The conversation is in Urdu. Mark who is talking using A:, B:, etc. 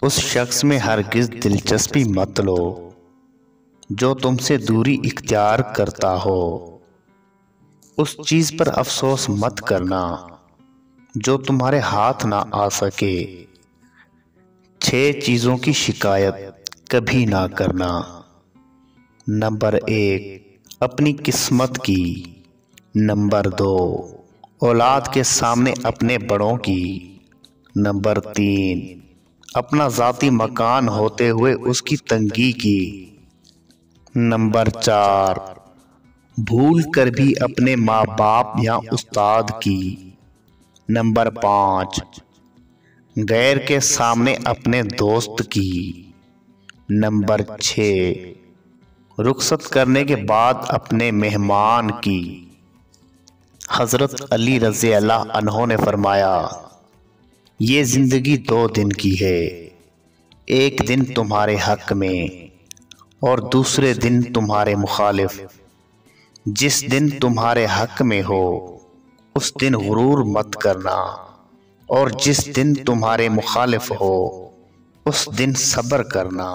A: اس شخص میں ہرگز دلچسپی مت لو جو تم سے دوری اختیار کرتا ہو۔ اس چیز پر افسوس مت کرنا جو تمہارے ہاتھ نہ آ سکے۔ 6 چیزوں کی شکایت کبھی نہ کرنا۔ نمبر 1، اپنی قسمت کی۔ نمبر 2، اولاد کے سامنے اپنے بڑوں کی۔ نمبر 3، اپنا ذاتی مکان ہوتے ہوئے اس کی تنگی کی۔ نمبر 4، بھول کر بھی اپنے ماں باپ یا استاد کی۔ نمبر 5، غیر کے سامنے اپنے دوست کی۔ نمبر 6، رخصت کرنے کے بعد اپنے مہمان کی۔ حضرت علی رضی اللہ عنہ نے فرمایا، یہ زندگی 2 دن کی ہے، ایک دن تمہارے حق میں اور دوسرے دن تمہارے مخالف۔ جس دن تمہارے حق میں ہو اس دن غرور مت کرنا، اور جس دن تمہارے مخالف ہو اس دن صبر کرنا۔